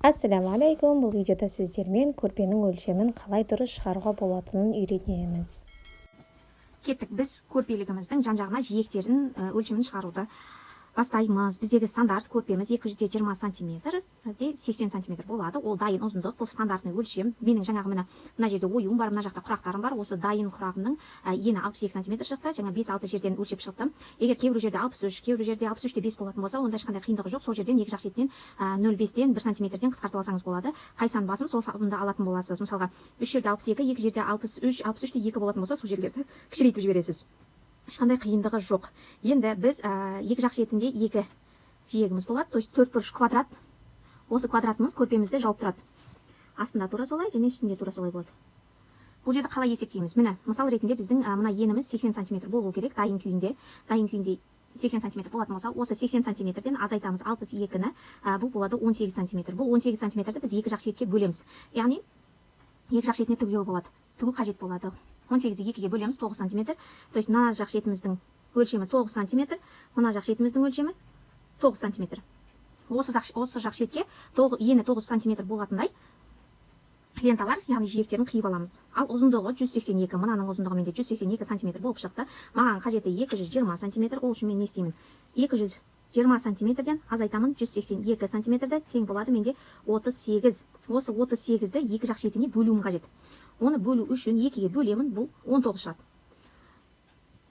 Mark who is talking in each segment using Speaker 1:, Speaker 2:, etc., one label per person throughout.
Speaker 1: Ассаламу алейкум. Бұл видеода сіздермен көрпенің өлшемін қалай дұрыс шығаруға болатынын үйретеміз.
Speaker 2: Кеттік, біз көрпелігіміздің жан-жағына жиектерін өлшемін шығаруды бастаймыз. Біздегі стандарт көрпеміз 220 сантиметр, 80 сантиметр болады. Ол дайын ұзындық, бұл стандартный өлшем. Менің жаңағы мына жерде оюым бар, мына жақта құрақтарым бар. Осы дайын құрағымның ені 62 сантиметр шықты. Жаңа 5-6 жерден өлшеп шықтым. Егер кейбір жерде 63, кейбір жерде 63,5 болатын болса, онда ешқандай қиындығы жоқ. Сол жерден екі жақ шетінен 0,5-тен 1 сантиметрден қысқартып алсаңыз болады. Қай сан басым, сол санды алатын боласыз. Мысалға, 3 жерде 62, екі жерде 63, 63-те 2 болатын болса, сол жерлерді кішірейтіп жібересіз. Ешқандай қиындығы жоқ. Енді біз екі жақ шетінде екі жиегіміз болады. То есть 4 бұрыш квадрат. Осы квадратымыз көрпемізді жауып тұрады. Астында тура солай, және үстінде тура солай болады. Бұл жерді қалай есептейміз? Міне, мысал ретінде біздің мына еніміз 80 сантиметр болу керек дайын күйінде. Дайын күйінде 80 сантиметр болатын болса, осы 80 сантиметрден азайтамыз 62-ні, бұл болады 18 сантиметр. Бұл 18 сантиметрді біз екі жақ шетке бөлеміз. Яғни екі жақ шетіне тігуге болады. Тігу қажет болады. 18-ді 2-ге бөлеміз 9 сантиметр. То есть мына жақ шетіміздің өлшемі 9 сантиметр, мына жақ шетіміздің өлшемі 9 сантиметр. Осы жақ шетке ені 9 сантиметр болатындай ленталар, яғни жиектерін қиып аламыз. Ал ұзындығы 182, мынаның ұзындығы менде 182 сантиметр болып шықты. Маған қажеті 220 сантиметр, ол үшін мен не істеймін? 220 сантиметрден азайтамын 182 сантиметрді, тең болады менде 38. Осы 38-ді екі жақ шетіне бөлуім қажет. Оны бөлу үшін 2-ге бөлемін, бұл 19 шығады.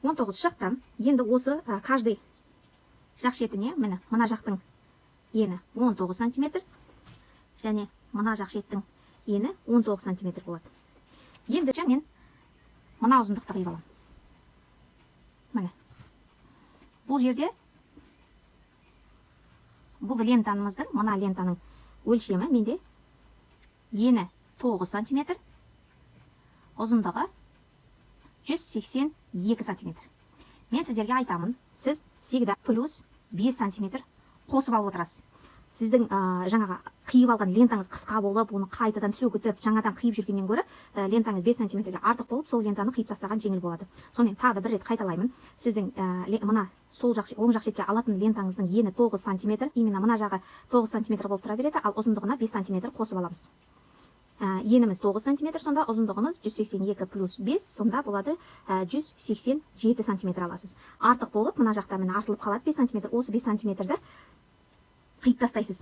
Speaker 2: 19 шықты. Енді осы каждый жақ шетіне, мына жақтың ені 19 сантиметр, және мына жақ шеттің ені 19 сантиметр болады. Енді мен мына ұзындықты қиып аламын. Міне. Бұл жерде бұл лентамыздың, мына лентаның өлшемі менде ені 9 сантиметр, ұзындығы 182 сантиметр. Мен сіздерге айтамын, сіз всегда плюс 5 сантиметр қосып алып отырасыз. Сіздің жаңаға қиып алған лентаңыз қысқа болып, оны қайтадан сөгітіп, жаңадан қиып жүргеннен гөрі лентаңыз 5 сантиметрге артық болып, сол лентаны қиып тастаған жеңіл болады. Сонымен тағы бір рет қайталаймын. Сіздің мына оң жақ шетке алатын лентаңыздың ені 9 сантиметр, именно мына жағы 9 сантиметр болып тұра береді, ал ұзындығына 5 сантиметр қосып аламыз. Еніміз 9 сантиметр, сонда ұзындығымыз 182 плюс 5, сонда болады 187 сантиметр аласыз. Артық болып, мына жақта артылып қалады 5 сантиметр, осы 5 сантиметрді қиып тастайсыз.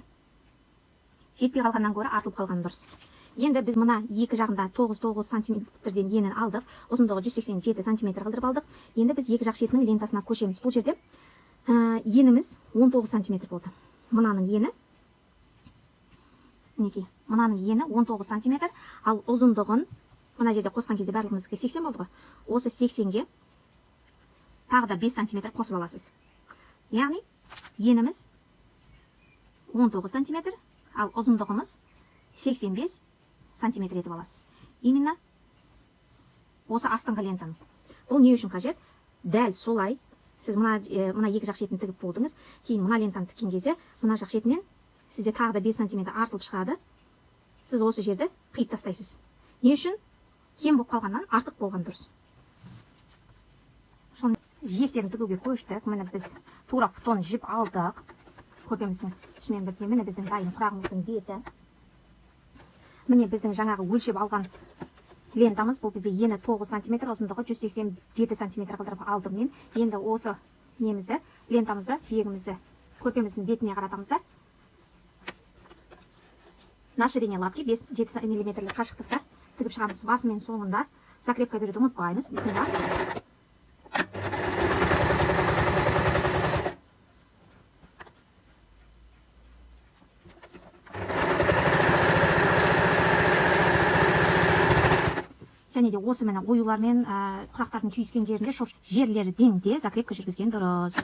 Speaker 2: Жетпей қалғаннан гөрі артылып қалған дұрыс. Енді біз мына екі жағында 9 сантиметрден енін алдық, ұзындығы 187 сантиметр қылдырып алдық. Енді біз екі жақ шетінің лентасына көшеміз. Бұл жерде еніміз 19 сантиметр болды. Мынаның ені, мінекей, мынаның ені 19 сантиметр, ал ұзындығын, мына жерде қосқан кезде барлығымыздікі 80 болды ғой. Осы 80-ге тағы да 5 сантиметр қосып аласыз. Яғни еніміз 19 сантиметр, ал ұзындығымыз 85 сантиметр етіп аласыз. Именно осы астыңғы лентаны. Бұл не үшін қажет? Дәл солай, сіз мына екі жақ шетін тігіп болдыңыз, кейін мына лентаны тіккен кезде, мына жақ шетінен сізде тағы да 5 сантиметр артылып шығады. Сіз осы жерді қиып тастайсыз. Не үшін? Кем болып қалғаннан артық болған дұрыс. Соны жиектерін тігуге көштік. Міне біз тура футон жіп алдық. Көрпеміздің түсімен бірден, міне біздің дайын құрағымыздың беті. Міне біздің жаңағы өлшеп алған лентамыз, бұл бізде ені 9 сантиметр, ұзындығы 187 сантиметр қылдырып алдым мен. Енді осы немізді, лентамызды, жиегімізді көрпеміздің бетіне қаратамыз да. На ширине лапки 5-7 мм қашықтықта тігіп шығамыз. Басы мен соңында закрепка беруді ұмытпаймыз. Бисмилла. Және де осы мені оюлармен құрақтардың түйіскен жерінде жерлерден де закрепка жүргізген дұрыс.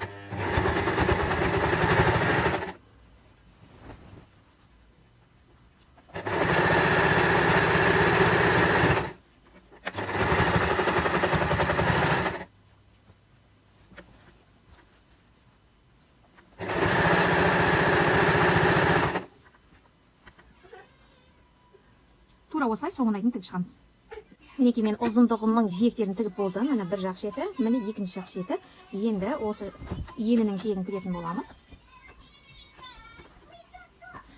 Speaker 2: Тура осылай соңына дейін тігіп шығамыз. Мінекей мен ұзындығымның жиектерін тігіп болдым. Міне бір жақ шеті, міне екінші жақ шеті. Енді осы енінің жиегін тігетін боламыз.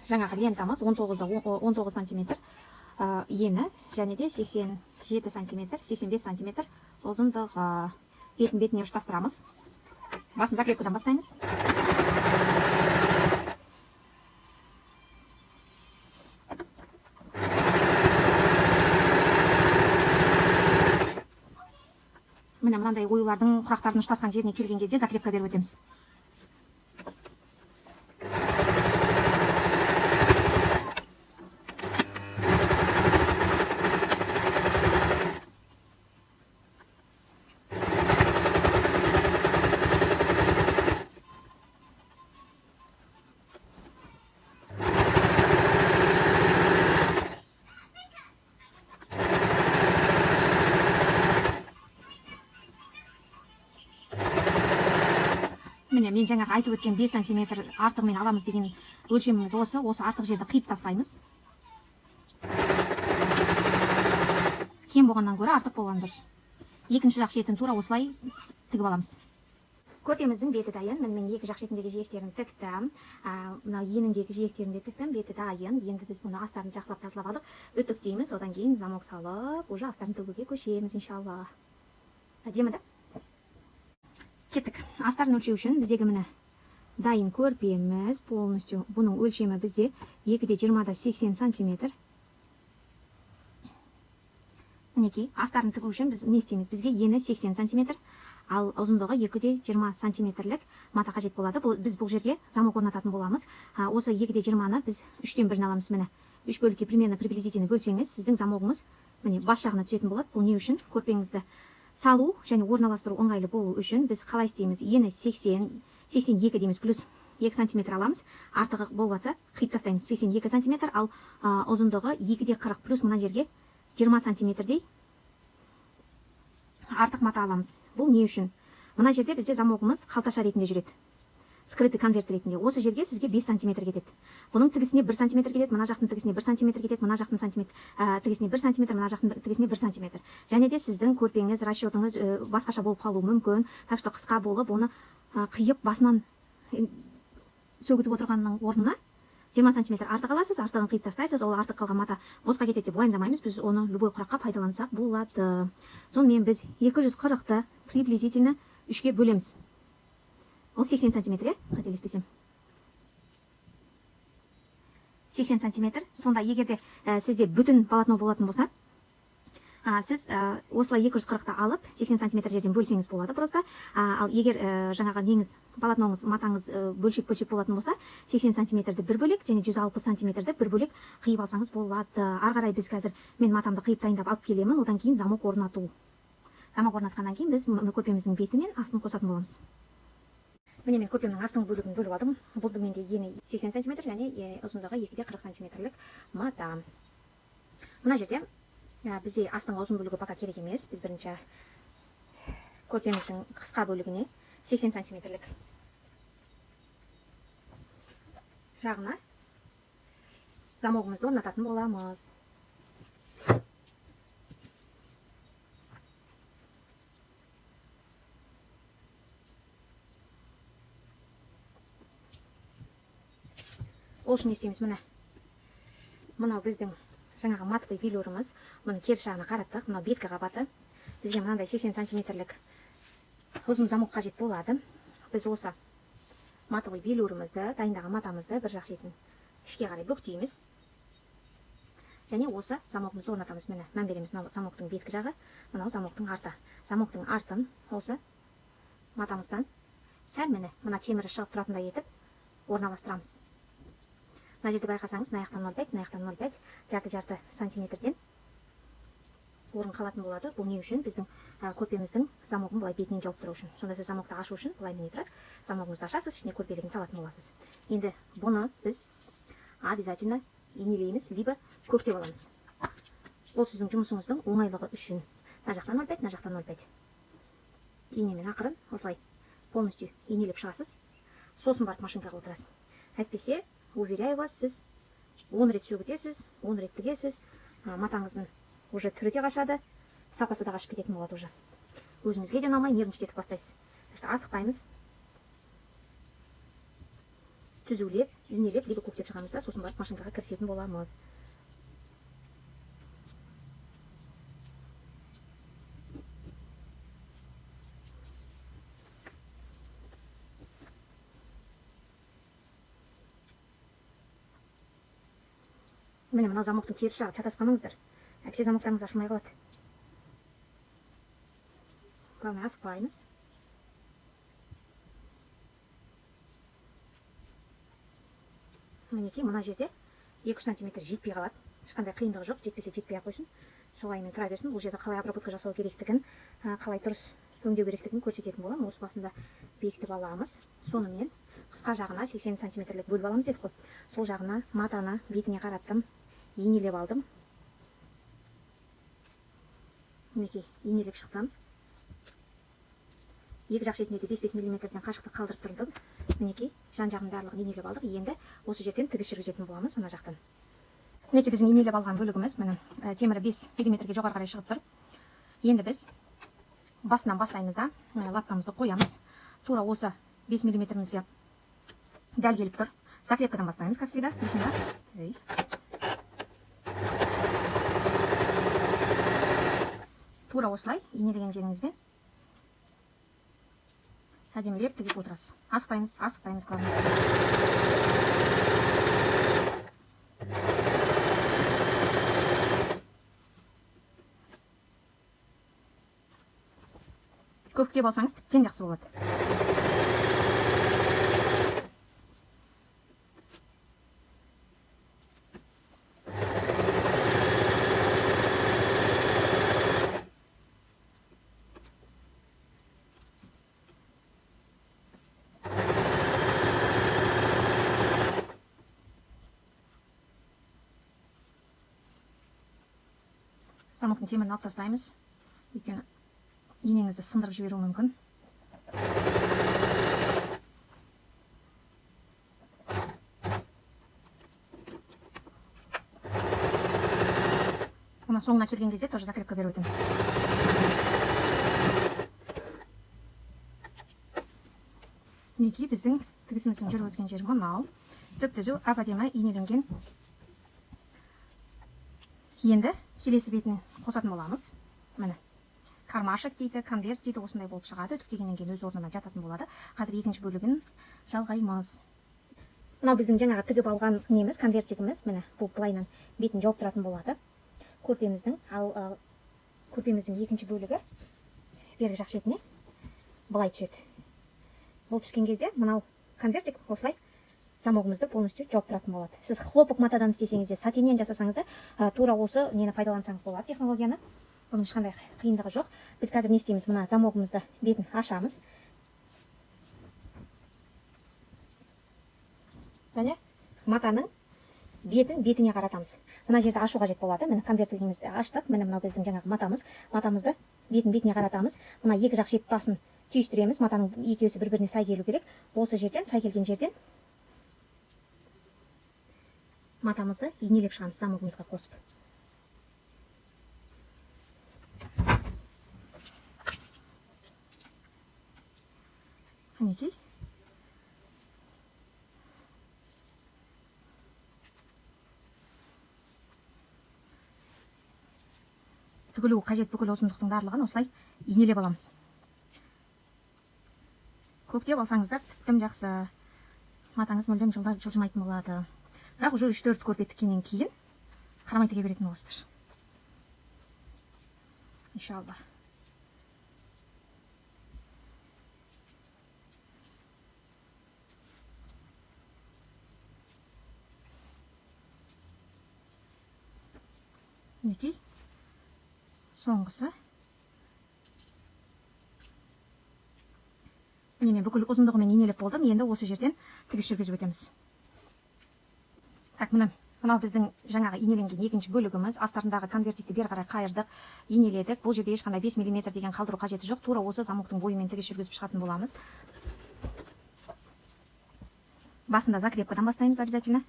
Speaker 2: жаңағы лентамыз 19 сантиметр ені, және де 87 сантиметр, 85 сантиметр ұзындығы. Бетіне ұштастырамыз. Басын закрепкадан бастаймыз. Міне мынандай оюлардың құрақтардың ұштасқан жеріне келген кезде закрепка беріп өтеміз. Міне мен жаңағы айтып өткен 5 сантиметр артығымен аламыз деген өлшеміміз осы. Осы артық жерді қиып тастаймыз. Кем болғаннан гөрі артық болған дұрыс. Екінші жақ шетін тура осылай тігіп аламыз. Көрпеміздің беті дайын. Мен екі жақ шетіндегі жиектерін тіктім. Мына еніндегі жиектерін де тіктім. Беті дайын. Енді біз бұны астарын жақсылап тазалап алдық. Үтіктейміз. Одан кейін замок салып, уже астарын тігуге көшеміз, иншалла. Әдемі да? Кеттік. Астарын өлшеу үшін біздегі міне дайын көрпеміз полностью. Бұның өлшемі бізде 2,20-80 сантиметр. Мінекей, астарын тігу үшін біз не істейміз? Бізге ені 80 сантиметр, ал ұзындығы 2,20 сантиметрлік мата қажет болады. Біз бұл жерге замок орнататын боламыз. Осы 2,20-ны біз 3-тен 1-ін аламыз. Міне 3 бөлікке примерно приблизительно бөлсеңіз, сіздің замогыңыз міне бас жағына түсетін болады. Бұл не үшін? Көрпеңізді салу және орналастыру ыңғайлы болу үшін біз қалай істейміз? Ені 82 дейміз, плюс 2 сантиметр аламыз. Артығы болватса қиып тастаймыз. 82 сантиметр, ал ұзындығы 2,40 плюс мына жерге 20 сантиметрдей артық мата аламыз. Бұл не үшін? Мына жерде бізде замогымыз қалташа ретінде жүреді. Скрытый конверт ретінде. Осы жерге сізге 5 сантиметр кетеді. Бұның тігісіне 1 сантиметр кетеді, мына жақтың тігісіне 1 сантиметр кетеді, мына жақтың тігісіне 1 сантиметр, мына жақтың тігісіне 1 сантиметр. Және де сіздің көрпеңіз, расчетыңыз басқаша болып қалуы мүмкін. Так что қысқа болып, оны қиып басынан сөгітіп отырғанның орнына 20 сантиметр артық аласыз, артығын қиып тастайсыз, ол артық қалған мата босқа кетеді деп уайымдамаймыз, біз оны любой құраққа пайдалансақ болады. Сонымен біз 240-ты приблизительно 3-ке бөлеміз. Ол 80 сантиметр, қателеспесем. 80 сантиметр. Сонда егерде сізде бүтін полотно болатын болса, сіз осылай 240-ты алып, 80 сантиметр жерден бөлсеңіз болады просто. Ал егер жаңағы неңіз, полотноңыз, матаңыз бөлшек-бөлшек болатын болса, 80 сантиметрді бір бөлек, және 160 сантиметрді бір бөлек қиып алсаңыз болады. Арғарай біз қазір мен матамды қиып дайындап алып келемін, одан кейін замок орнату. Замок орнатқаннан кейін біз көрпеміздің беті мен астын қосатын боламыз. Міне мен көрпемнің астың бөлігін бөліп алдым. Бұл менде ені 80 сантиметр және ұзындығы 2,40 сантиметрлік мата. Мына жерде бізде астың ұзын бөлігі пока керек емес. Біз бірінші көрпеміздің қысқа бөлігіне 80 сантиметрлік жағына замогымызды орнататын боламыз. Ол үшін не істейміз? Міне мынау біздің жаңағы матовый велюрымыз. Мұны керіс жағына қараттық. Мынау беткі қабаты. Бізге мынандай 80 сантиметрлік ұзын замок қажет болады. Біз осы матовый велюрымызды, дайындаған матамызды бір жақ шетін ішке қарай бүктейміз. Және осы замогымызды орнатамыз. Міне мән береміз. Мынау замоктың беткі жағы, мынау замоктың арты. Замоктың артын осы матамыздан сәл мына темірі шығып тұратындай етіп орналастырамыз. Мына жерде байқасаңыз, мына жақтан 0,5, мына жақтан 0,5, жарты сантиметрден орын қалатын болады. Бұл не үшін? Біздің көрпеміздің замогын былай бетінен жауып тұру үшін. Сонда сіз замокты ашу үшін былай міне тұрады. Замогыңызды ашасыз, ішіне көрпелігін салатын боласыз. Енді бұны біз обязательно инелейміз, либо көктеп аламыз. Ол сіздің жұмысыңыздың оңайлығы үшін. Мына жақтан 0,5, мына жақтан 0,5. Инемен ақырын осылай полностью инелеп шығасыз. Сосын барып машинкаға отырасыз. Әйтпесе, уверяю вас, сіз 10 рет сөгітесіз, 10 рет тігесіз, матаңыздың уже түрі де қашады, сапасы да қашып кететін болады уже. Өзіңізге де ұнамай нервничать етіп бастайсыз. Асықпаймыз. түзулеп инелеп либо көктеп шығамыз да сосын барып машинкаға кірісетін боламыз. Міне мынау замоктың теріс жағы, шатасқаныңыздар. Әкше замоктарыңыз ашылмай қалады. Главное, асықпаймыз. Мінекей, мына жерде 2-3 сантиметр жетпей қалады. Ешқандай қиындығы жоқ, жетпесе жетпей ақ қойсын. Солаймен тұра берсін. Бұл жерде қалай обработка жасау керектігін, қалай дұрыс өңдеу керектігін көрсететін боламын. Осы басында бекітіп аламыз. Сонымен қысқа жағына 80 сантиметрлік бөліп аламыз дедік қой. Сол жағына матаны бетіне қараттым, инелеп алдым. Мінекей, инелеп шықтым. Екі жақ шетіне де 5-5 мм-ден қашықтық қалдырып тұрдым. Мінекей, жан жағын барлығын инелеп алдық. Енді осы жерден тігіс жүргізетін боламыз мына жақтан. Мінекей біздің инелеп алған бөлігіміз, міне темірі 5 мм-ге жоғары қарай шығып тұр. Енді біз басынан бастаймыз да, лапкамызды қоямыз. Тура осы 5 мм-імізге дәл келіп тұр. Закрепкадан бастаймыз, как всегда. Тура осылай инелеген жеріңізбен әдемілеп тігіп отырасыз. Асықпаймыз, асықпаймыз, главное. Көптеп алсаңыз тіптен жақсы болады. Замоктың темірін алып тастаймыз. Өйткені инеңізді сындырып жіберуі мүмкін. Оны соңына келген кезде тоже закрепка беріп өтеміз. Мінекей біздің тігісіміздің жүріп өткен жері мынау. Түп-түзу әп-әдемі инеленген. Енді келесі бетін қосатын боламыз. Міне. Кармашек дейді, конверт дейді, осындай болып шығады. Үтіктегеннен кейін өз орнына жататын болады. Қазір екінші бөлігін жалғаймыз. Мынау біздің жаңағы тігіп алған неміз, конвертигіміз. Міне, бұл былайынан бетін жауып тұратын болады. Көрпеміздің, ал көрпеміздің екінші бөлігі бергі жақ шетіне былай түседі. Бұл түскен кезде мынау конвертик осылай замогымызды полностью жауып тұратын болады. Сіз хлопок матадан істесеңіз де, сатиннен жасасаңыз да, тура осы нені пайдалансаңыз болады, технологияны. Бұның ешқандай қиындығы жоқ. Біз қазір не істейміз? Мына замогымызды бетін ашамыз. Және матаның бетіне қаратамыз. Мына жерде ашу қажет болады. Міне конвертігімізді аштық. Міне мынау біздің жаңағы матамыз. Матамызды бетіне қаратамыз. Мына екі жақ шет басын түйістіреміз. Матаның екеуісі бір-біріне сай келу керек. Осы жерден, сай келген жерден матамызды инелеп шығамыз замогымызға қосып. Мінекей. Тігілуі қажет бүкіл ұзындықтың барлығын осылай инелеп аламыз. Көктеп алсаңыздар тіптен жақсы. Матаңыз мүлдем жылжымайтын болады. Бірақ уже 3-4 көрпе тіккеннен кейін қарамай тіге беретін боласыздар. Иншалла. Мінекей. Соңғысы. Міне бүкіл ұзындығымен инелеп болдым. Енді осы жерден тігіс жүргізіп өтеміз. Так, мынау біздің жаңағы инеленген екінші бөлігіміз. Астарындағы конвертикті бері қарай қайырдық, инеледік. Бұл жерде ешқандай 5 мм деген қалдыру қажеті жоқ. Тура осы замоктың бойымен тігіс жүргізіп шығатын боламыз. Басында закрепкадан бастаймыз обязательно.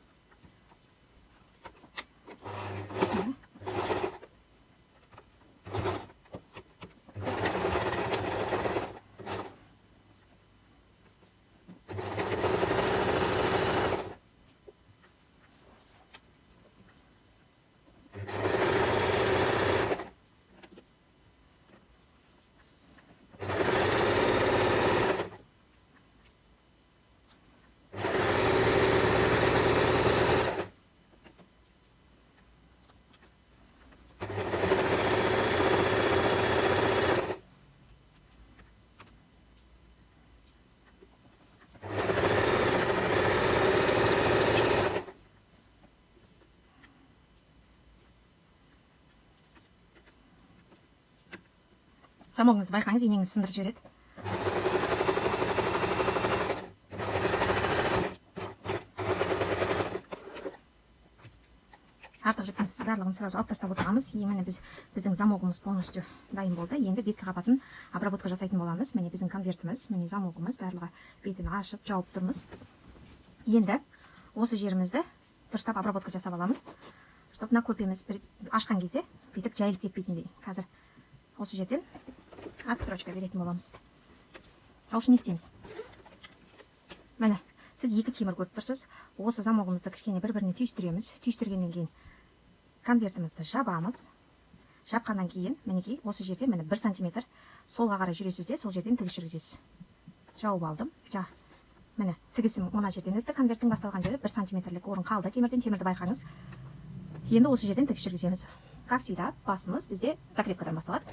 Speaker 2: замогыңызды байқаңыз, инеңіз сындырып жібереді. Артық жіткінсіз барлығын сразу алып тастап отырғанбыз. Міне біздің замогымыз полностью дайын болды. Енді беткі қабатын обработка жасайтын боламыз. Міне біздің конвертіміз, міне замогымыз барлығы бетін ашып, жауып тұрмыз. Енді осы жерімізді дұрыстап обработка жасап аламыз. Чтоб мына көрпеміз ашқан кезде бүйтіп жайылып кетпейтіндей. Қазір осы жерден отстрочка беретін боламыз. Ол үшін не істейміз? Міне, сіз екі темір көріп тұрсыз. Осы замогымызды кішкене бір-біріне түйістіреміз. Түйістіргеннен кейін конвертімізді жабамыз. Жапқаннан кейін, мінекей, осы жерден міне 1 сантиметр солға қарай жүресіз де, сол жерден тігіс жүргізесіз. Жауып алдым. Міне, тігісім мына жерден өтті. Конверттің басталған жері 1 сантиметрлік орын қалды. Темірді байқаңыз. Енді осы жерден тігіс жүргіземіз. Как всегда, басымыз бізде закрепкадан басталады.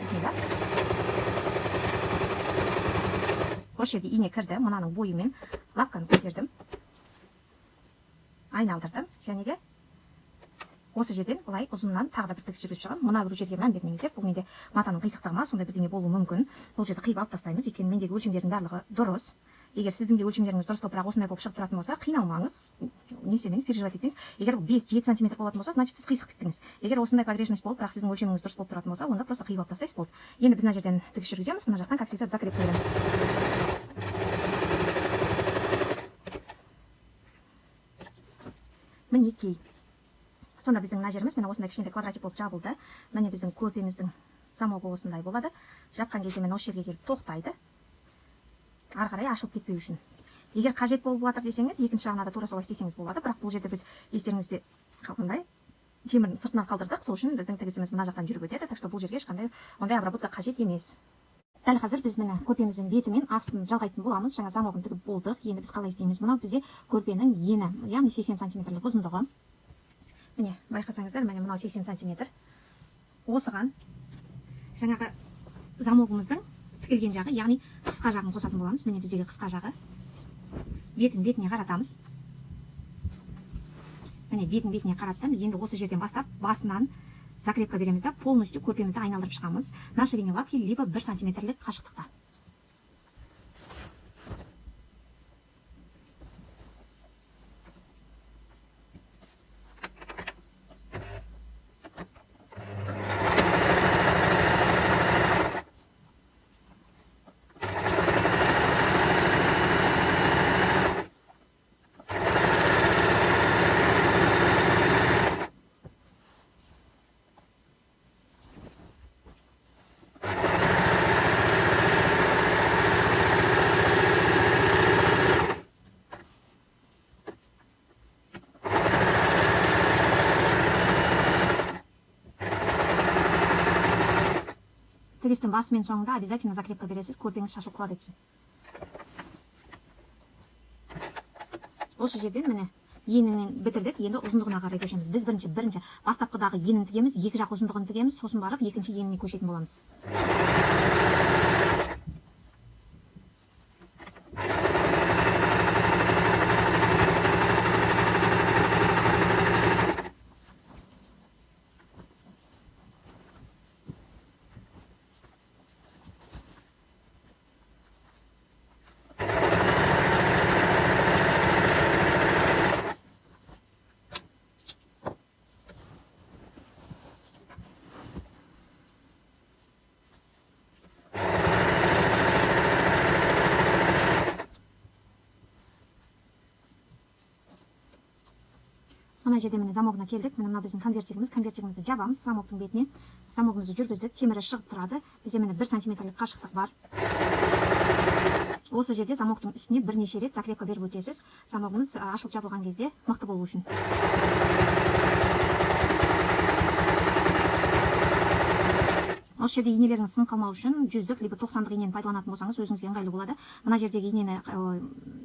Speaker 2: Осы жерде ине кірді. Мынаның бойымен лапканы көтердім. Айналдырдым. Және де осы жерден былай ұзыннан тағы да бір тігіс жүргізіп шығамын. Мына бір жерге мән бермеңіздер. Бұл менде матаның қисықтығыма сондай бірдеңе болуы мүмкін. Бұл жерді қиып алып тастаймыз. Өйткені мендегі өлшемдердің барлығы дұрыс. Егер сіздің де өлшемдеріңіз дұрыс болып, бірақ осындай болып шығып тұратын болса, қиналмаңыз, не істемеңіз, переживать етпеңіз. Егер 5-7 сантиметр болатын болса, значит сіз қисық тіктіңіз. Егер осындай погрешность болып, бірақ сіздің өлшеміңіз дұрыс болып тұратын болса, онда просто қиып алып тастайсыз болды. Енді біз мына жерден тігіс жүргіземіз, мына жақтан как всегда закреп қоямыз. Мінекей. Сонда біздің мына жеріміз міне осындай кішкентай квадратик болып жабылды. Міне біздің көрпеміздің замогы осындай болады. Жапқан кезде міне осы жерге келіп тоқтайды. Ары қарай ашылып кетпеу үшін. Егер қажет болып жатыр десеңіз, екінші жағына да тура солай істесеңіз болады. Бірақ бұл жерде біз естеріңізде қалғандай темірдің сыртынан қалдырдық. Сол үшін біздің тігісіміз мына жақтан жүріп өтеді. Так что бұл жерге ешқандай ондай обработка қажет емес. Дәл қазір біз міне көрпеміздің беті мен астын жалғайтын боламыз. Жаңа замогын тігіп болдық. Енді біз қалай істейміз? Мынау бізде көрпенің ені, яғни 80 сантиметрлік ұзындығы. Міне, байқасаңыздар, міне мынау 80 сантиметр. Осыған жаңағы замогымыздың тігілген жағы, яғни қысқа жағын қосатын боламыз. Міне біздегі қысқа жағы. Бетіне қаратамыз. Міне бетіне қараттым. Енді осы жерден бастап басынан закрепка береміз да, полностью көрпемізді айналдырып шығамыз. На ширине лапки либо 1 сантиметрлік қашықтықта. Тігістің басы мен соңында обязательно закрепка бересіз, көрпеңіз шашылып қалады депсі. Осы жерден міне енінен бітірдік, енді ұзындығына қарай көшеміз. Біз бірінші бастапқыдағы енін тігеміз, екі жақ ұзындығын тігеміз, сосын барып екінші еніне көшетін боламыз. Мына жерде міне замогына келдік. Міне мына біздің конвертигімізді жабамыз замогтың бетіне. Замогымызды жүргіздік, темірі шығып тұрады. Бізде міне 1 сантиметрлік қашықтық бар. Осы жерде замогтың үстіне бірнеше рет закрепка беріп өтесіз. Замогымыз ашылып жабылған кезде мықты болу үшін. Осы жерде инелеріңіз сын қалмау үшін 100-дік либо 90-дық инені пайдаланатын болсаңыз өзіңізге ыңғайлы болады. Мына жердегі инені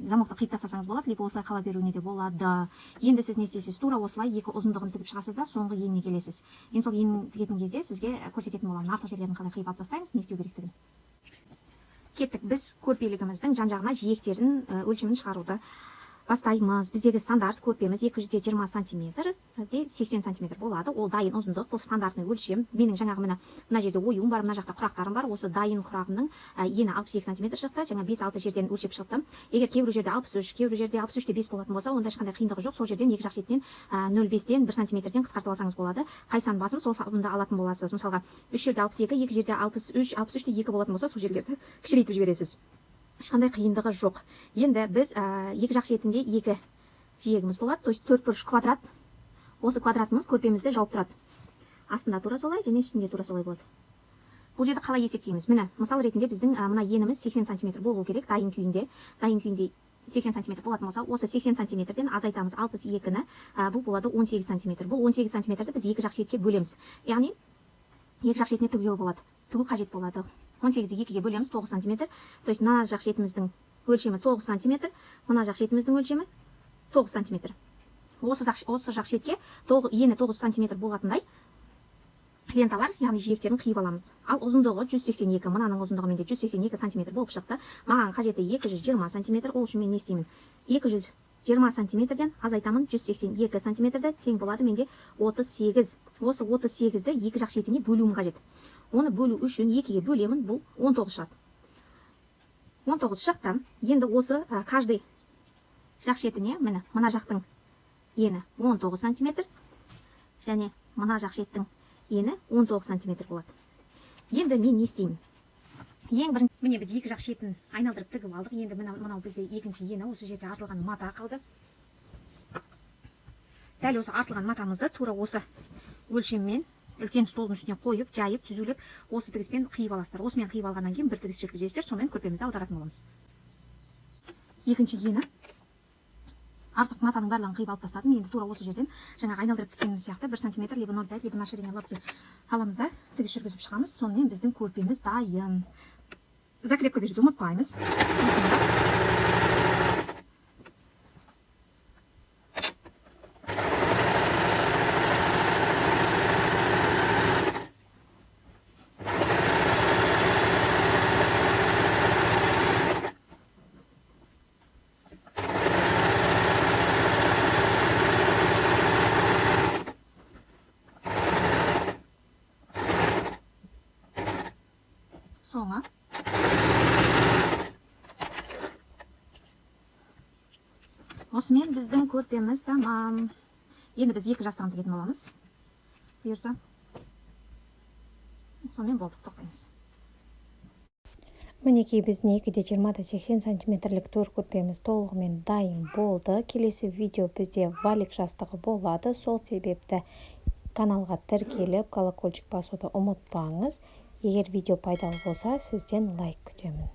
Speaker 2: замокты қиып тастасаңыз болады, либо осылай қала беруіне де болады. Енді сіз не істейсіз? Тура осылай екі ұзындығын тігіп шығасыз да, соңғы еніне келесіз. Енді сол енін тігетін кезде сізге көрсететін боламын. Артық жерлерін қалай қиып алып тастаймыз, не істеу керектігін. Кеттік біз көрпелігіміздің жан-жағына жиектерін өлшемін шығаруды бастаймыз. Біздегі стандарт көрпеміз 220 сантиметр, 80 сантиметр болады. Ол дайын ұзындық, бұл стандартный өлшем. Менің жаңағы мына жерде оюым бар, мына жақта құрақтарым бар. Осы дайын құрағымның ені 62 сантиметр шықты. Жаңа 5-6 жерден өлшеп шықтым. Егер кейбір жерде 63, кейбір жерде 63-5 болатын болса, онда ешқандай қиындығы жоқ. Сол жерден екі жақ шетінен 0,5-тен 1 сантиметрден қысқартып алсаңыз болады. Қай сан басым, сол санды алатын боласыз. Мысалға 3 жерде 62, екі жерде 63, 63-те 2 болатын болса, сол жерлерді кішірейтіп жібересіз. Ешқандай қиындығы жоқ. Енді біз екі жақ шетінде екі жиегіміз болады. То есть 4 бұрыш квадрат. Осы квадратымыз көрпемізді жауып тұрады. Астында тура солай және үстінде тура солай болады. Бұл жерді қалай есептейміз? Міне, мысал ретінде біздің мына еніміз 80 сантиметр болу керек дайын күйінде. Дайын күйінде 80 сантиметр болатын болса, осы 80 сантиметрден азайтамыз 62-ні, бұл болады 18 сантиметр. Бұл 18 сантиметрді біз екі жақ шетке бөлеміз. Яғни екі жақ шетіне тігуге болады. Тігу қажет болады. 18-ді 2-ге бөлеміз 9 сантиметр. То есть мына жақ шетіміздің өлшемі 9 сантиметр, мына жақ шетіміздің өлшемі 9 сантиметр. Осы жақ шетке ені 9 сантиметр болатындай ленталар, яғни жиектерін қиып аламыз. Ал ұзындығы 182, мынаның ұзындығымен де 182 сантиметр болып шықты. Маған қажеті 220 сантиметр, ол үшін мен не істеймін? 220 сантиметрден азайтамын 182 сантиметрді, тең болады менде 38. Осы 38-ді екі жақ шетіне бөлуім қажет. Оны бөлу үшін 2-ге бөлемін, бұл 19 шығады. 19 шықты. Енді осы каждый жақ шетіне, мына жақтың ені 19 сантиметр, және мына жақ шеттің ені 19 сантиметр болады. Енді мен не істеймін? Ең бірінші, міне біз екі жақ шетін айналдырып тігіп алдық. Енді мынау бізде екінші ені, осы жерде артылған мата қалды. Дәл осы артылған матамызды тура осы өлшеммен үлкен столдың үстіне қойып, жайып, түзулеп, осы тігіспен қиып аласыздар. Осымен қиып алғаннан кейін бір тігіс жүргізесіздер, сонымен көрпемізді аударатын боламыз. Екінші ені артық матаның барлығын қиып алып тастадым. Енді тура осы жерден жаңа айналдырып тіккеніміз сияқты 1 сантиметр, либо 0,5, либо на ширине лапки аламыз да тігіс жүргізіп шығамыз. Сонымен біздің көрпеміз дайын. Закрепка беруді ұмытпаймыз. Соңы. Осымен біздің көрпеміз тамам. Енді біз екі жастығын тігетін боламыз. Бұйырса. Сонымен болдық, тоқтаймыз.
Speaker 1: Мінекей біздің 2,20-80 сантиметрлік төр көрпеміз толығымен дайын болды. Келесі видео бізде валик жастығы болады. Сол себепті каналға тіркеліп, колокольчик басуды ұмытпаңыз. Егер видео пайдалы болса, сізден лайк күтемін.